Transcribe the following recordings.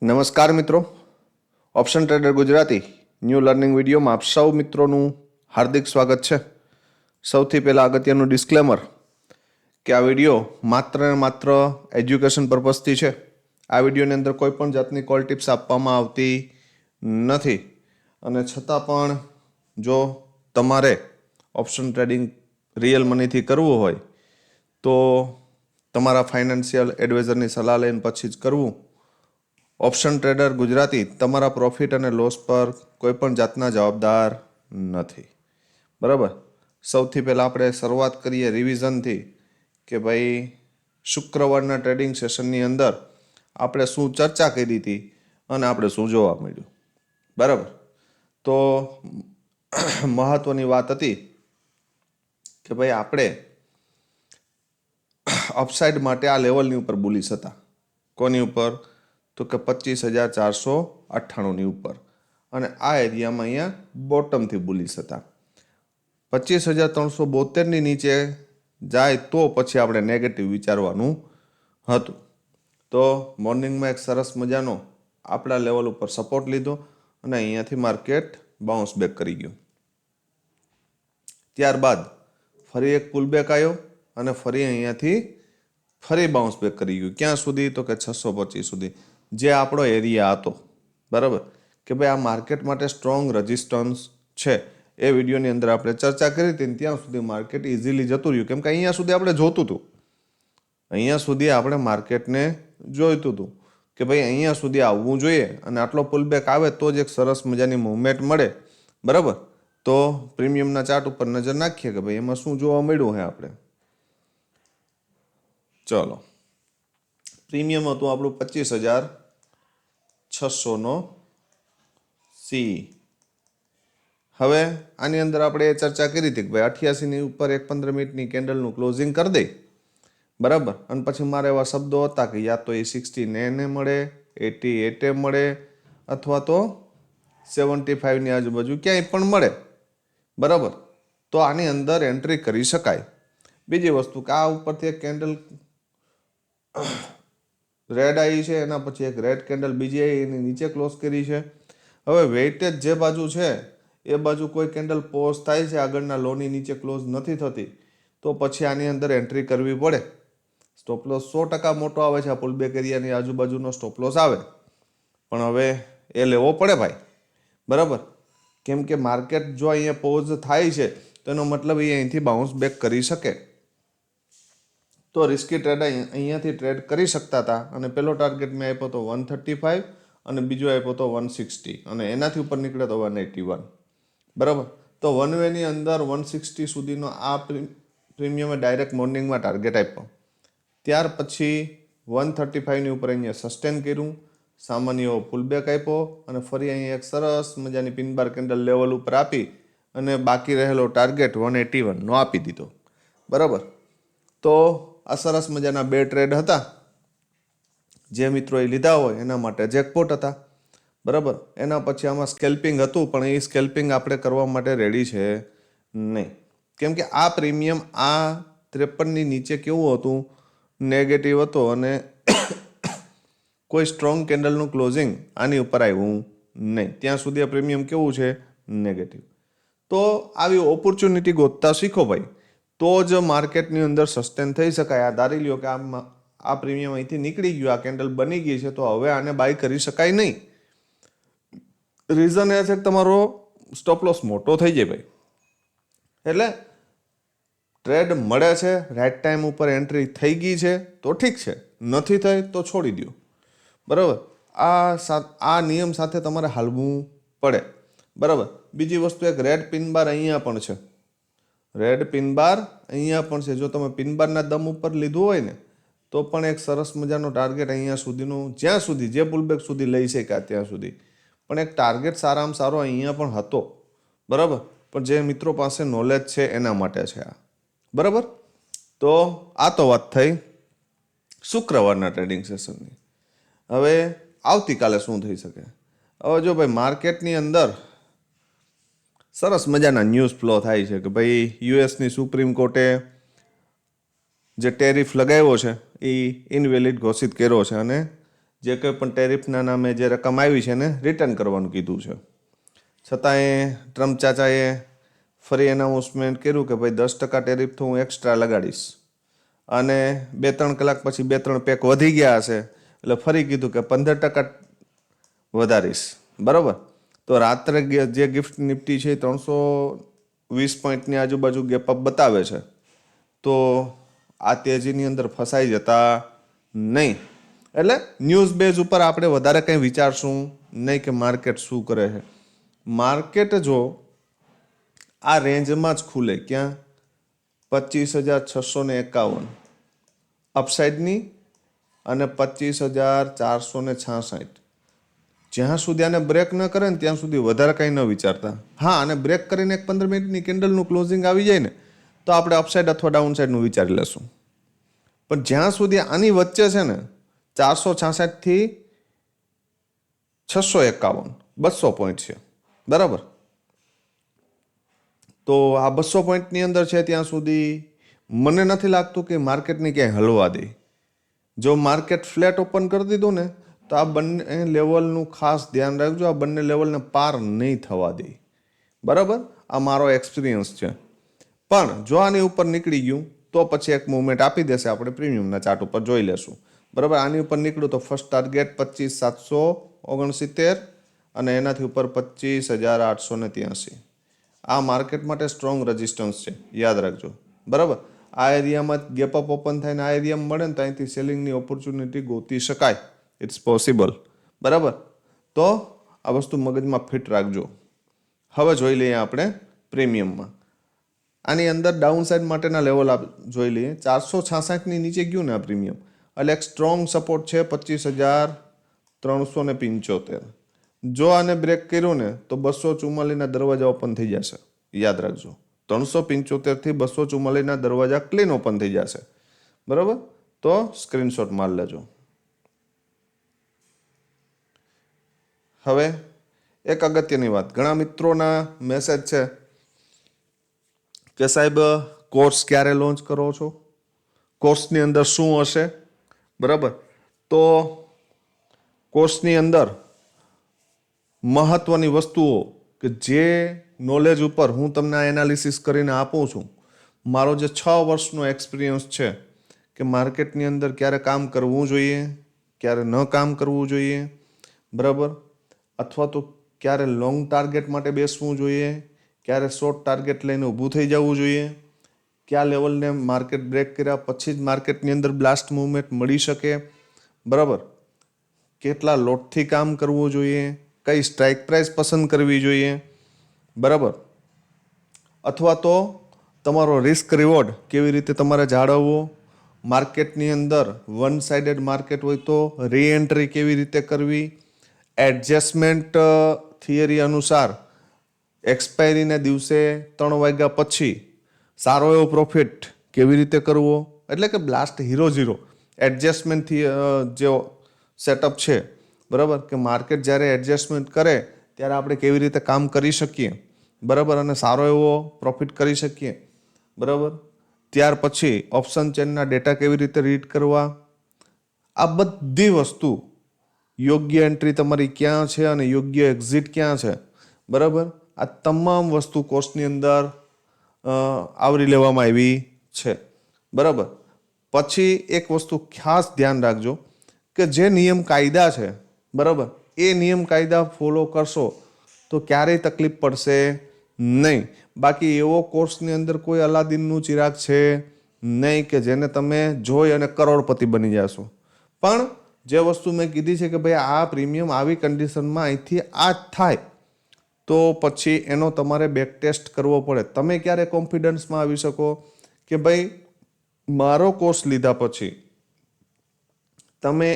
નમસ્કાર મિત્રો, option trader Gujarati new learning વિડીયોમાં આપ સૌ મિત્રોનું હાર્દિક સ્વાગત છે. સૌથી પહેલાં અગત્યનું ડિસ્ક્લેમર કે આ વિડીયો માત્ર ને માત્ર એજ્યુકેશન પર્પઝથી છે. આ વિડીયોની અંદર કોઈ પણ જાતની કોલ ટિપ્સ આપવામાં આવતી નથી અને છતાં પણ જો તમારે ઓપ્શન ટ્રેડિંગ રિયલ મનીથી કરવું હોય તો તમારા ફાઇનાન્શિયલ એડવાઇઝરની સલાહ લઈને પછી જ કરવું. ઓપ્શન ટ્રેડર ગુજરાતી તમારા પ્રોફિટ અને લોસ પર કોઈ પણ જાતના જવાબદાર નથી. બરાબર. સૌથી પહેલાં આપણે શરૂઆત કરીએ રિવિઝનથી કે ભાઈ શુક્રવારના ટ્રેડિંગ સેશનની અંદર આપણે શું ચર્ચા કરી હતી અને આપણે શું જોવા મળ્યું. બરાબર. તો મહત્વની વાત હતી કે ભાઈ આપણે અપસાઇડ માટે આ લેવલની ઉપર બુલિશ હતા. કોની ઉપર? તો કે 25,498ની ઉપર, અને આ એરિયામાં અહીંયા બોટમથી બુલિશ હતા. 25,372ની નીચે જાય તો પછી આપણે નેગેટિવ વિચારવાનું હતું. તો મોર્નિંગમાં એક સરસ મજાનો આપણા લેવલ ઉપર સપોર્ટ લીધો અને અહીંયાથી માર્કેટ બાઉન્સ બેક કરી ગયું. ત્યારબાદ ફરી એક પુલબેક આવ્યો અને ફરી અહીંયાથી ફરી બાઉન્સ બેક કરી ગયું. ક્યાં સુધી? તો કે 625 સુધી, જે આપણો એરિયા હતો. બરાબર. કે ભાઈ આ માર્કેટ માટે સ્ટ્રોંગ રેઝિસ્ટન્સ છે. એ વિડીયોની અંદર આપણે ચર્ચા કરી હતી. ત્યાં સુધી માર્કેટ ઇઝીલી જતું રહ્યું, કેમ કે અહીંયા સુધી આપણે જોતું હતું. અહીંયા સુધી આપણે માર્કેટને જોઈતું હતું કે ભાઈ અહીંયા સુધી આવવું જોઈએ અને આટલો પુલબેક આવે તો જ એક સરસ મજાની મૂવમેન્ટ મળે. બરાબર. તો પ્રીમિયમના ચાર્ટ ઉપર નજર નાખીએ કે ભાઈ એમાં શું જોવા મળ્યું છે આપણે. ચલો, પ્રીમિયમ હતું આપણું 25,600નો સી. હવે આની અંદર આપણે એ ચર્ચા કરી હતી કે ભાઈ 88ની ઉપર એક 15 મિનિટની કેન્ડલનું ક્લોઝિંગ કરી દે. બરાબર. અને પછી મારા એવા શબ્દો હતા કે યા તો એ 69 મળે, 88 મળે, અથવા તો 75ની આજુબાજુ ક્યાંય પણ મળે. બરાબર. તો આની અંદર એન્ટ્રી કરી શકાય. બીજી વસ્તુ કે આ ઉપરથી એક કેન્ડલ રેડ આવી છે, એના પછી એક રેડ કેન્ડલ બીજી આવી, એની નીચે ક્લોઝ કરી છે. હવે વેઇટેજ જે બાજુ છે એ બાજુ કોઈ કેન્ડલ પોઝ થાય છે, આગળના લોની નીચે ક્લોઝ નથી થતી, તો પછી આની અંદર એન્ટ્રી કરવી પડે. સ્ટોપલોસ 100% મોટો આવે છે. આ પુલબેક એરિયાની આજુબાજુનો સ્ટોપલોસ આવે, પણ હવે એ લેવો પડે ભાઈ. બરાબર. કેમ કે માર્કેટ જો અહીંયા પોઝ થાય છે તો એનો મતલબ એ અહીંથી બાઉન્સ બેક કરી શકે. તો રિસ્કી ટ્રેડ અહીંયાથી ટ્રેડ કરી શકતા હતા અને પહેલો ટાર્ગેટ મેં આપ્યો હતો 135 અને બીજો આપ્યો હતો 160 અને એનાથી ઉપર નીકળે તો 181. બરાબર. તો વન વેની અંદર 160 સુધીનો આ પ્રીમિયમે ડાયરેક્ટ મોર્નિંગમાં ટાર્ગેટ આપ્યો. ત્યાર પછી 135ની ઉપર અહીંયા સસ્ટેન કર્યું, સામાન્ય પુલબેક આપ્યો અને ફરી અહીંયા એક સરસ મજાની પિનબાર કેન્ડલ લેવલ ઉપર આપી અને બાકી રહેલો ટાર્ગેટ 181નો આપી દીધો. બરાબર. તો આ સરસ મજાના બે ટ્રેડ હતા. જે મિત્રોએ લીધા હોય એના માટે જેકપોટ હતા. બરાબર. એના પછી આમાં સ્કેલ્પિંગ હતું, પણ એ સ્કેલ્પિંગ આપણે કરવા માટે રેડી છે નહીં. કેમ કે આ પ્રીમિયમ આ 53ની નીચે કેવું હતું? નેગેટિવ હતો અને કોઈ સ્ટ્રોંગ કેન્ડલનું ક્લોઝિંગ આની ઉપર આવ્યું નહીં. ત્યાં સુધી આ પ્રીમિયમ કેવું છે? નેગેટિવ. તો આવી ઓપોર્ચ્યુનિટી ગોતતા શીખો ભાઈ, તો જ માર્કેટની અંદર સસ્ટેન થઈ શકાય. આ ધારી લ્યો કે આ પ્રીમિયમ અહીંથી નીકળી ગયું, આ કેન્ડલ બની ગઈ છે, તો હવે આને બાય કરી શકાય નહીં. રીઝન એ છે કે તમારો સ્ટોપલોસ મોટો થઈ જાય ભાઈ. એટલે ટ્રેડ મળે છે, રાઈટ ટાઈમ ઉપર એન્ટ્રી થઈ ગઈ છે તો ઠીક છે, નથી થઈ તો છોડી દો. બરાબર. આ નિયમ સાથે તમારે હાલવું પડે. બરાબર. બીજી વસ્તુ, એક રેડ પિનબાર અહીંયા પણ છે. રેડ પિનબાર અહીંયા પણ છે. જો તમે પિનબારના દમ ઉપર લીધું હોય ને તો પણ એક સરસ મજાનો ટાર્ગેટ અહીંયા સુધીનું, જ્યાં સુધી જે પુલબેક સુધી લઈ શક્યા ત્યાં સુધી, પણ એક ટાર્ગેટ સારામાં સારો અહીંયા પણ હતો. બરાબર. પણ જે મિત્રો પાસે નોલેજ છે એના માટે છે આ. બરાબર. તો આ તો વાત થઈ શુક્રવારના ટ્રેડિંગ સેશનની. હવે આવતીકાલે શું થઈ શકે? હવે જો ભાઈ માર્કેટની અંદર સરસ મજાના ન્યૂઝ ફ્લો થાય છે કે ભાઈ યુએસની સુપ્રીમ કોર્ટે જે ટેરિફ લગાવ્યો છે એ ઇનવેલિડ ઘોષિત કર્યો છે અને જે કંઈ પણ ટેરિફના નામે જે રકમ આવી છે એને રિટર્ન કરવાનું કીધું છે. છતાંય ટ્રમ્પ ચાચાએ ફરી એનાઉન્સમેન્ટ કર્યું કે ભાઈ 10% ટેરિફ તો હું એક્સ્ટ્રા લગાડીશ, અને 2-3 કલાક પછી 2-3 પેક વધી ગયા હશે એટલે ફરી કીધું કે 15% વધારીશ. બરાબર. તો રાત્રે જે ગિફ્ટ નિફ્ટી છે 320 પોઈન્ટની આજુબાજુ ગેપઅપ બતાવે છે. તો આ તેજીની અંદર ફસાઈ જતા નહીં. એટલે ન્યૂઝ બેઝ ઉપર આપણે વધારે કંઈ વિચારશું નહીં કે માર્કેટ શું કરે છે. માર્કેટ જો આ રેન્જમાં જ ખુલે, ક્યાં 25,651 અપસાઇડની અને 25,466, જ્યાં સુધી આને બ્રેક ન કરે ને ત્યાં સુધી વધારે કંઈ ન વિચારતા. હા, અને બ્રેક કરીને એક 15 મિનિટની કેન્ડલનું ક્લોઝિંગ આવી જાય ને તો આપણે અપસાઇડ અથવા ડાઉનસાઇડનું વિચારી લેશું. પણ જ્યાં સુધી આની વચ્ચે છે ને 466 થી 651 200 પોઈન્ટ છે. બરાબર. તો આ 200 પોઈન્ટની અંદર છે ત્યાં સુધી મને નથી લાગતું કે માર્કેટને ક્યાંય હલવા દે. જો માર્કેટ ફ્લેટ ઓપન કરી દીધું ને તો આ બંને લેવલનું ખાસ ધ્યાન રાખજો, આ બંને લેવલને પાર નહીં થવા દે. બરાબર. આ મારો એક્સપિરિયન્સ છે. પણ જો આની ઉપર નીકળી ગયું તો પછી એક મૂવમેન્ટ આપી દેશે. આપણે પ્રીમિયમના ચાર્ટ ઉપર જોઈ લેશું. બરાબર. આની ઉપર નીકળ્યું તો ફર્સ્ટ ટાર્ગેટ 25,769 અને એનાથી ઉપર 25,883. આ માર્કેટ માટે સ્ટ્રોંગ રેઝિસ્ટન્સ છે, યાદ રાખજો. બરાબર. આ એરિયામાં ગેપઅપ ઓપન થાય ને આ એરિયામાં મળે ને તો અહીંથી સેલિંગની ઓપોર્ચ્યુનિટી ગોતી શકાય. It's possible. બરાબર. તો આ વસ્તુ મગજમાં ફિટ રાખજો. હવે જોઈ લઈએ આપણે પ્રીમિયમમાં. આની અંદર ડાઉન સાઇડ માટેના લેવલ જોઈ લઈએ. 466ની નીચે ગયું ને આ પ્રીમિયમ એટલે એક સ્ટ્રોંગ સપોર્ટ છે 25,375. જો આને બ્રેક કર્યું ને તો 244ના દરવાજા ઓપન થઈ જશે. યાદ રાખજો, 375 થી 244ના દરવાજા ક્લીન ઓપન થઈ જશે. બરાબર. તો સ્ક્રીનશોટ માર લેજો. હવે એક અગત્યની વાત, ઘણા મિત્રોના મેસેજ છે કે સાહેબ કોર્સ ક્યારે લોન્ચ કરો છો, કોર્સની અંદર શું હશે. બરાબર. તો કોર્સની અંદર મહત્વની વસ્તુઓ કે જે નોલેજ ઉપર હું તમને આ એનાલિસિસ કરીને આપું છું, મારો જે 6 વર્ષનો એક્સપિરિયન્સ છે કે માર્કેટની અંદર ક્યારે કામ કરવું જોઈએ, ક્યારે ન કામ કરવું જોઈએ. બરાબર. અથવા તો ક્યારે લોંગ ટાર્ગેટ માટે બેસવું જોઈએ, ક્યારે શોર્ટ ટાર્ગેટ લઈને ઊભું થઈ જવું જોઈએ, કયા લેવલને માર્કેટ બ્રેક કર્યા પછી જ માર્કેટની અંદર બ્લાસ્ટ મૂવમેન્ટ મળી શકે. બરાબર. કેટલા લોટથી કામ કરવું જોઈએ, કઈ સ્ટ્રાઇક પ્રાઇસ પસંદ કરવી જોઈએ. બરાબર. અથવા તો તમારો રિસ્ક રિવોર્ડ કેવી રીતે તમારે જાળવવો, માર્કેટની અંદર વન સાઇડેડ માર્કેટ હોય તો રીએન્ટ્રી કેવી રીતે કરવી, એડજસ્ટમેન્ટ થિયરી અનુસાર એક્સપાયરીના દિવસે 3 વાગ્યા પછી સારો એવો પ્રોફિટ કેવી રીતે કરવો. એટલે કે બ્લાસ્ટ હીરો ઝીરો એડજસ્ટમેન્ટથી જે સેટઅપ છે. બરાબર. કે માર્કેટ જ્યારે એડજસ્ટમેન્ટ કરે ત્યારે આપણે કેવી રીતે કામ કરી શકીએ. બરાબર. અને સારો એવો પ્રોફિટ કરી શકીએ. બરાબર. ત્યાર પછી ઓપ્શન ચેનના ડેટા કેવી રીતે રીડ કરવા. આ બધી વસ્તુ, યોગ્ય એન્ટ્રી તમારી ક્યાં છે અને યોગ્ય એક્ઝિટ ક્યાં છે. બરાબર. આ તમામ વસ્તુ કોર્સની અંદર આવરી લેવામાં આવી છે. બરાબર. પછી એક વસ્તુ ખાસ ધ્યાન રાખજો કે જે નિયમ કાયદા છે, બરાબર, એ નિયમ કાયદા ફોલો કરશો તો ક્યારેય તકલીફ પડશે નહીં. બાકી એવો કોર્સની અંદર કોઈ અલાદીનનું ચિરાગ છે નહીં કે જેને તમે જોઈ અને કરોડપતિ બની જશો. પણ જે વસ્તુ મેં કીધી છે કે ભાઈ આ પ્રીમિયમ આવી કન્ડિશનમાં અહીંથી આ જ થાય તો પછી એનો તમારે બેક ટેસ્ટ કરવો પડે. તમે ક્યારે કોન્ફિડન્સમાં આવી શકો કે ભાઈ મારો કોર્સ લીધા પછી તમે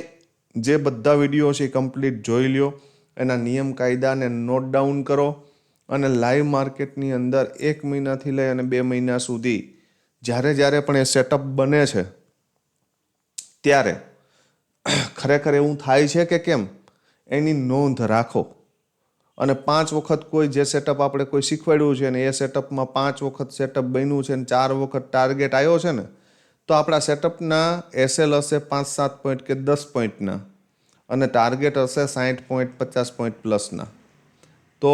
જે બધા વિડીયો છે એ કમ્પ્લીટ જોઈ લ્યો, એના નિયમ કાયદાને નોટ ડાઉન કરો અને લાઈવ માર્કેટની અંદર 1 મહિનાથી લઈ અને 2 મહિના સુધી જ્યારે પણ એ સેટઅપ બને છે ત્યારે ખરેખર એવું થાય છે કે કેમ એની નોંધ રાખો. અને 5 વખત કોઈ જે સેટઅપ આપણે કોઈ શીખવાડ્યું છે ને એ સેટઅપમાં 5 વખત સેટઅપ બન્યું છે ને 4 વખત ટાર્ગેટ આવ્યો છે ને તો આપણા સેટઅપના એસએલ હશે 5-7 પોઈન્ટ કે 10 પોઈન્ટના. અને ટાર્ગેટ હશે 60.50 પોઈન્ટ પ્લસના. તો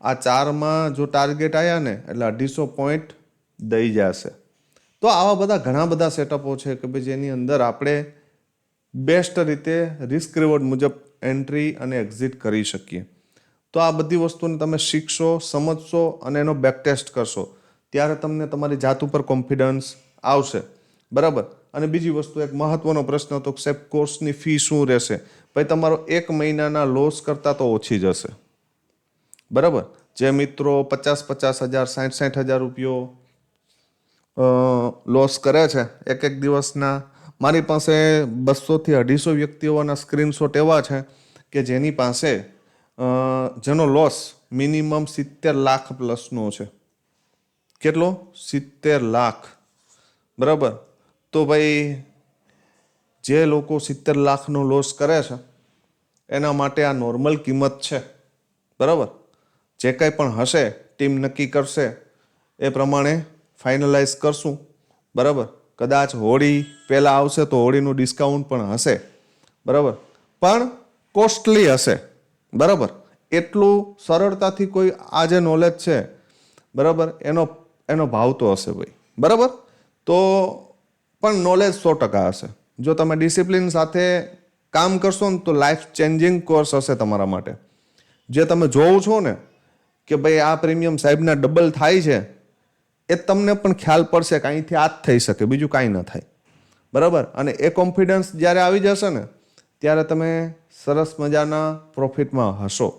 આ 4માં જો ટાર્ગેટ આવ્યા ને એટલે 250 પોઈન્ટ દઈ જશે. તો આવા બધા ઘણા બધા સેટઅપો છે કે ભાઈ જેની અંદર આપણે બેસ્ટ રીતે રિસ્ક રિવોર્ડ મુજબ એન્ટ્રી અને એક્ઝિટ કરી શકીએ. તો આ બધી વસ્તુને તમે શીખશો, સમજશો અને એનો બેક ટેસ્ટ કરશો ત્યારે તમને તમારી જાત ઉપર કોન્ફિડન્સ આવશે. બરાબર. અને બીજી વસ્તુ એક મહત્વનો પ્રશ્ન હતો કે સાહેબ કોર્સની ફી શું રહેશે? ભાઈ તમારો 1 મહિનાના લોસ કરતાં તો ઓછી જ હશે. બરાબર. જે મિત્રો 50,000 60,000 રૂપિયો લોસ કરે છે એક દિવસના, મારી પાસે 200 થી 250 વ્યક્તિઓના સ્ક્રીનશોટ એવા છે કે જેની પાસે જેનો લોસ મિનિમમ 70 લાખ પ્લસનો છે. કેટલો? 70 લાખ. બરાબર. તો ભાઈ જે લોકો 70 લાખનો લોસ કરે છે એના માટે આ નોર્મલ કિંમત છે. બરાબર. જે કંઈ પણ હશે ટીમ નક્કી કરશે એ પ્રમાણે ફાઇનલાઇઝ કરશું. બરાબર. કદાચ હોળી પહેલાં આવશે તો હોળીનું ડિસ્કાઉન્ટ પણ હશે. બરાબર. પણ કોસ્ટલી હશે. બરાબર. એટલું સરળતાથી કોઈ આ જે નોલેજ છે બરાબર એનો ભાવ તો હશે ભાઈ. બરાબર. તો પણ નોલેજ 100% હશે. જો તમે ડિસિપ્લિન સાથે કામ કરશો ને તો લાઈફ ચેન્જિંગ કોર્સ હશે તમારા માટે. જે તમે જોવો છો ને કે ભાઈ આ પ્રીમિયમ સાહેબના ડબલ થાય છે એ તમને પણ ખ્યાલ પડશે કે અહીંથી આ જ થઈ શકે, બીજું કાંઈ ન થાય. બરાબર. અને એ કોન્ફિડન્સ જ્યારે આવી જશે ને ત્યારે તમે સરસ મજાના પ્રોફિટમાં હશો.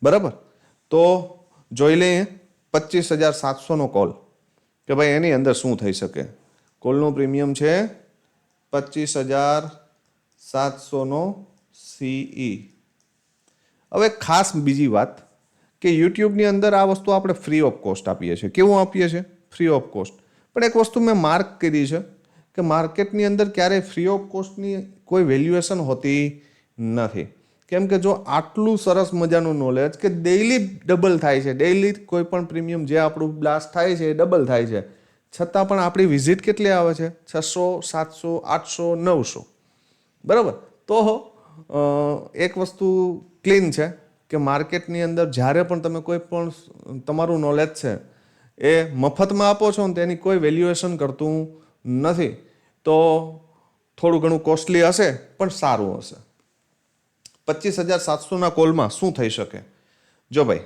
બરાબર. તો જોઈ લઈએ 25,700નો કોલ કે ભાઈ એની અંદર શું થઈ શકે. કોલનું પ્રીમિયમ છે 25,700નો CE. હવે ખાસ બીજી વાત કે યુટ્યુબની અંદર આ વસ્તુ આપણે ફ્રી ઓફ કોસ્ટ આપીએ છીએ. કેવું આપીએ છીએ? Free of cost. પણ એક વસ્તુ મેં માર્ક કરી છે કે માર્કેટની અંદર ક્યારેય ફ્રી ઓફ કોસ્ટની કોઈ વેલ્યુએશન હોતી નથી. કેમ કે જો આટલું સરસ મજાનું નોલેજ કે ડેઇલી ડબલ થાય છે, ડેઇલી કોઈ પણ પ્રીમિયમ જે આપણું બ્લાસ્ટ થાય છે એ ડબલ થાય છે, છતાં પણ આપણી વિઝિટ કેટલી આવે છે? 600, 700, 800, 900. બરાબર. તો એક વસ્તુ ક્લીન છે કે માર્કેટની અંદર જ્યારે પણ તમે કોઈ પણ તમારું નોલેજ છે એ મફતમાં આપો છો ને તેની કોઈ વેલ્યુએશન કરતું નથી. તો થોડું ઘણું કોસ્ટલી હશે પણ સારું હશે. 25,700ના કોલમાં શું થઈ શકે? જો ભાઈ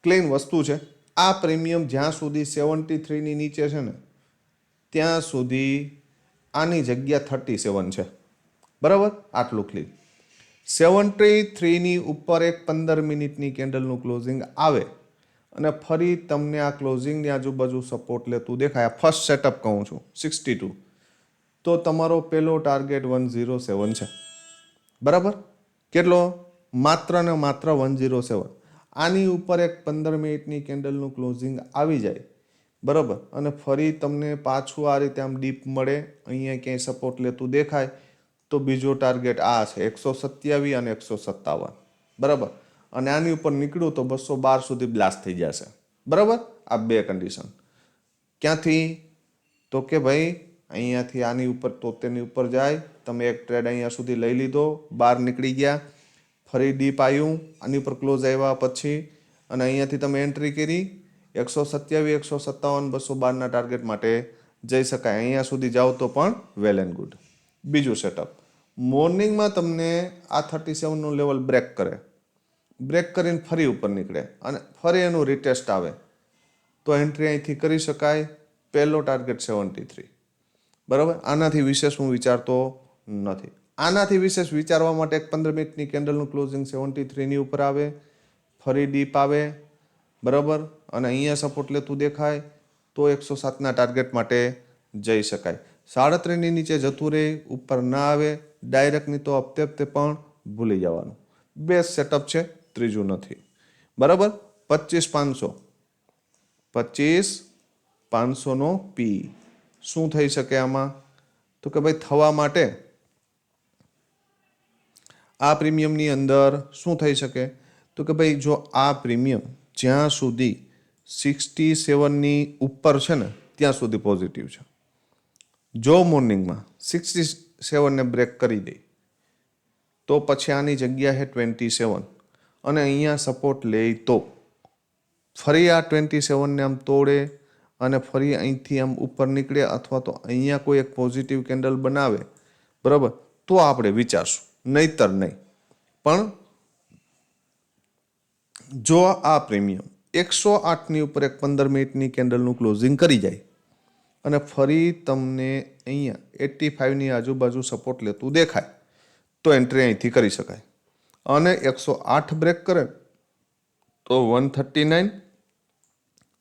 ક્લીન વસ્તુ છે. આ પ્રીમિયમ જ્યાં સુધી 73ની નીચે છે ને ત્યાં સુધી આની જગ્યા 37 છે. બરાબર. આટલું ક્લીન. 73ની ઉપર એક 15 મિનિટની કેન્ડલનું ક્લોઝિંગ આવે અને ફરી તમને આ ક્લોઝિંગની આજુબાજુ સપોર્ટ લેતું દેખાય. આ ફર્સ્ટ સેટઅપ કહું છું 62. તો તમારો પહેલો ટાર્ગેટ 107 છે. બરાબર. કેટલો? માત્ર ને માત્ર 107. આની ઉપર એક 15 મિનિટની કેન્ડલનું ક્લોઝિંગ આવી જાય. બરાબર. અને ફરી તમને પાછું આ રીતે આમ ડીપ મળે, અહીંયા ક્યાંય સપોર્ટ લેતું દેખાય તો બીજો ટાર્ગેટ આ છે 127 અને 157. બરાબર. અને આની ઉપર નીકળ્યું તો 212 સુધી બ્લાસ્ટ થઈ જશે. બરાબર. આ બે કન્ડિશન. ક્યાંથી? તો કે ભાઈ અહીંયાથી આની ઉપર 73ની ઉપર જાય, તમે એક ટ્રેડ અહીંયા સુધી લઈ લીધો, બહાર નીકળી ગયા, ફરી ડીપ આવ્યું, આની ઉપર ક્લોઝ આવ્યા પછી અને અહીંયાથી તમે એન્ટ્રી કરી 127, 157, 212ના ટાર્ગેટ માટે જઈ શકાય. અહીંયા સુધી જાઓ તો પણ વેલ એન્ડ ગુડ. બીજું સેટઅપ, મોર્નિંગમાં તમને આ 37નું લેવલ બ્રેક કરે, બ્રેક કરીને ફરી ઉપર નીકળે અને ફરી એનું રિટેસ્ટ આવે તો એન્ટ્રી અહીંથી કરી શકાય. પહેલો ટાર્ગેટ 73. બરાબર. આનાથી વિશેષ હું વિચારતો નથી. આનાથી વિશેષ વિચારવા માટે એક 15 મિનિટની કેન્ડલનું ક્લોઝિંગ 73ની ઉપર આવે, ફરી ડીપ આવે. બરાબર. અને અહીંયા સપોર્ટ લેતું દેખાય તો 107ના ટાર્ગેટ માટે જઈ શકાય. 37ની નીચે જતું રહે, ઉપર ના આવે ડાયરેક્ટની તો હપ્તે પણ ભૂલી જવાનું. બેસ્ટ સેટઅપ છે, ત્રીજું નથી. બરાબર. 25,500નો પી શું થઈ શકે આમાં? તો કે ભાઈ થવા માટે આ પ્રીમિયમની અંદર શું થઈ શકે? તો કે ભાઈ જો આ પ્રીમિયમ જ્યાં સુધી 67ની ઉપર છે ને ત્યાં સુધી પોઝિટિવ છે. જો મોર્નિંગમાં 67ને બ્રેક કરી દે તો પછી આની જગ્યા છે 27 અને અહીંયા સપોર્ટ લે તો ફરી આ 27ને આમ તોડે અને ફરી અહીંથી આમ ઉપર નીકળે અથવા તો અહીંયા કોઈ એક પોઝિટિવ કેન્ડલ બનાવે, બરાબર, તો આપણે વિચારશું, નહીતર નહીં. પણ જો આ પ્રીમિયમ 108ની ઉપર એક 15 મિનિટની કેન્ડલનું ક્લોઝિંગ કરી જાય અને ફરી તમને અહીંયા 85ની આજુબાજુ સપોર્ટ લેતું દેખાય તો એન્ટ્રી અહીંથી કરી શકાય. અને 108 બ્રેક કરે તો 139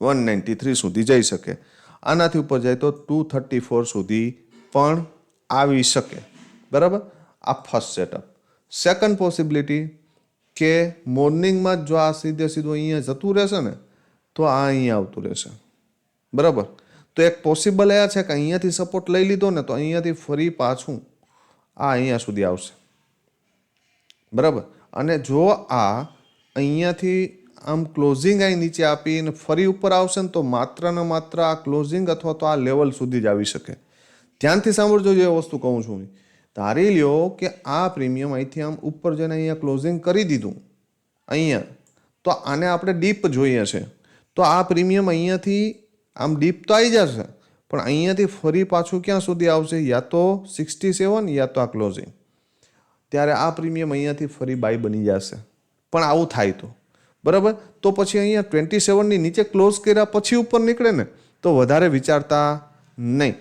193 સુધી જઈ શકે. આનાથી ઉપર જાય તો 234 સુધી પણ આવી શકે, બરાબર. આ ફર્સ્ટ સેટઅપ. સેકન્ડ પોસિબિલિટી કે મોર્નિંગમાં જો આ સીધે સીધું અહીંયા જતું રહેશે ને તો આ અહીંયા આવતું રહેશે, બરાબર. તો એક પોસિબલ એ છે કે અહીંયાથી સપોર્ટ લઈ લીધો ને તો અહીંયાથી ફરી પાછું આ અહીંયા સુધી આવશે, બરાબર. અને જો આ અહીંયાથી આમ ક્લોઝિંગ અહીં નીચે આપીને ફરી ઉપર આવશે ને તો માત્ર ને માત્ર આ ક્લોઝિંગ અથવા તો આ લેવલ સુધી જ આવી શકે. ધ્યાનથી સાંભળજો જે વસ્તુ કહું છું. ધારી લ્યો કે આ પ્રીમિયમ અહીંથી આમ ઉપર જઈને અહીંયા ક્લોઝિંગ કરી દીધું અહીંયા, તો આને આપણે ડીપ જોઈએ છે. તો આ પ્રીમિયમ અહીંયાથી આમ ડીપ તો આવી જશે પણ અહીંયાથી ફરી પાછું ક્યાં સુધી આવશે, યા તો 67 યા તો આ ક્લોઝિંગ. ત્યારે આ પ્રીમિયમ અહીંયાથી ફરી બાય બની જશે. પણ આવું થાય તો બરાબર, તો પછી અહીંયા 27ની નીચે ક્લોઝ કર્યા પછી ઉપર નીકળે ને તો વધારે વિચારતા નહીં.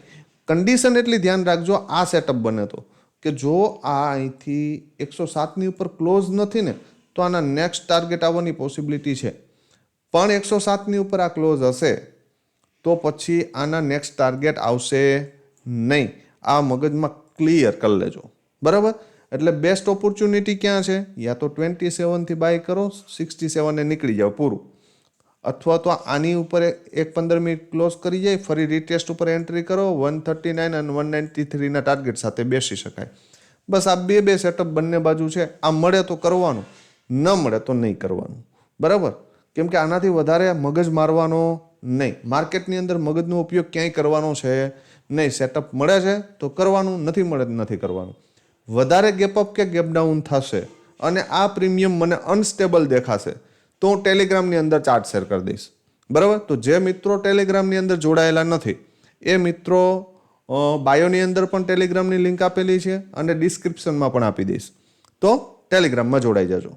કન્ડિશન એટલી ધ્યાન રાખજો આ સેટઅપ બને તો કે જો આ અહીંથી 107ની ઉપર ક્લોઝ નથી ને તો આના નેક્સ્ટ ટાર્ગેટ આવવાની પોસિબિલિટી છે. પણ 107ની ઉપર આ ક્લોઝ હશે તો પછી આના નેક્સ્ટ ટાર્ગેટ આવશે નહીં. આ મગજમાં ક્લિયર કરી લેજો, બરાબર. એટલે બેસ્ટ ઓપોર્ચ્યુનિટી ક્યાં છે, યા તો 27થી બાય કરો, 67 નીકળી જાઓ પૂરું, અથવા તો આની ઉપર એક 15 મિનિટ ક્લોઝ કરી જાય ફરી રીટેસ્ટ ઉપર એન્ટ્રી કરો, 139 અને 193ના ટાર્ગેટ સાથે બેસી શકાય. બસ આ બે સેટઅપ બંને બાજુ છે. આ મળે તો કરવાનું, ન મળે તો નહીં કરવાનું, બરાબર. કેમ કે આનાથી વધારે મગજ મારવાનો નહીં. માર્કેટની અંદર મગજનો ઉપયોગ ક્યાંય કરવાનો છે નહીં. સેટઅપ મળે છે તો કરવાનું, નથી મળે તો નથી કરવાનું. વધારે ગેપઅપ કે ગેપ ડાઉન થશે અને આ પ્રીમિયમ મને અનસ્ટેબલ દેખાશે તો હું ટેલિગ્રામની અંદર ચાર્ટ શેર કરી દઈશ, બરાબર. તો જે મિત્રો ટેલિગ્રામની અંદર જોડાયેલા નથી એ મિત્રો બાયોની અંદર પણ ટેલિગ્રામની લિંક આપેલી છે અને ડિસ્ક્રિપ્શનમાં પણ આપી દઈશ, તો ટેલિગ્રામમાં જોડાઈ જજો,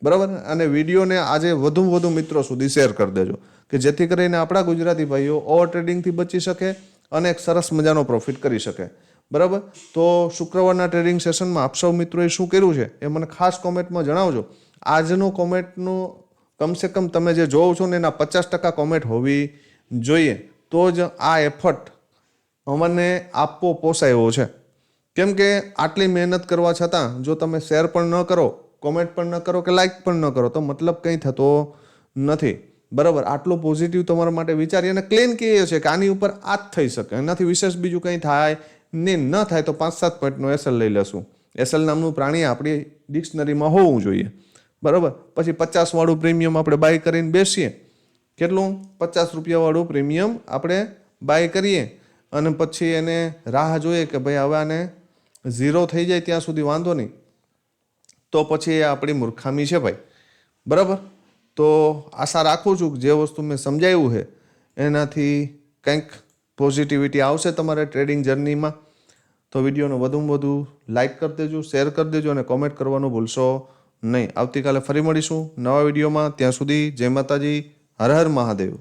બરાબર. અને વિડીયોને આજે વધુમાં વધુ મિત્રો સુધી શેર કરી દેજો કે જેથી કરીને આપણા ગુજરાતી ભાઈઓ ઓવર ટ્રેડિંગથી બચી શકે અને એક સરસ મજાનો પ્રોફિટ કરી શકે, બરાબર. તો શુક્રવારના ટ્રેડિંગ સેશનમાં આપ સૌ મિત્રોએ શું કર્યું છે એ મને ખાસ કોમેન્ટમાં જણાવજો. આજનું કોમેન્ટનું કમસે કમ તમે જે જોવો છો ને એના 50% કોમેન્ટ હોવી જોઈએ તો જ આ એફર્ટ અમને આપવો પોસાય એવો છે. કેમ કે આટલી મહેનત કરવા છતાં જો તમે શેર પણ ન કરો, કોમેન્ટ પણ ન કરો કે લાઇક પણ ન કરો તો મતલબ કંઈ થતો નથી, બરાબર. આટલું પોઝિટિવ તમારા માટે વિચારી અને ક્લેમ કહીએ છે કે આની ઉપર આ જ થઈ શકે, એનાથી વિશેષ બીજું કંઈ થાય ને, ન થાય તો 5-7 પોઈન્ટનો એસએલ લઈ લેશું. એસએલ નામનું પ્રાણી આપણી ડિક્શનરીમાં હોવું જોઈએ, બરાબર. પછી 50 વાળું પ્રીમિયમ આપણે બાય કરીને બેસીએ, કેટલું 50 રૂપિયાવાળું પ્રીમિયમ આપણે બાય કરીએ અને પછી એને રાહ જોઈએ કે ભાઈ હવે આને 0 થઈ જાય ત્યાં સુધી વાંધો નહીં, તો પછી એ આપણી મૂર્ખામી છે ભાઈ, બરાબર. તો આશા રાખું છું કે જે વસ્તુ મેં સમજાવ્યું છે એનાથી કંઈક પોઝિટિવિટી આવશે તમારે ટ્રેડિંગ જર્નીમાં. તો વિડીયોને વધુમાં વધુ લાઇક કરી દેજો, શેર કરી દેજો અને કોમેન્ટ કરવાનું ભૂલશો નહીં. આવતીકાલે ફરી મળીશું નવા વિડીયોમાં. ત્યાં સુધી જય માતાજી, હર હર મહાદેવ.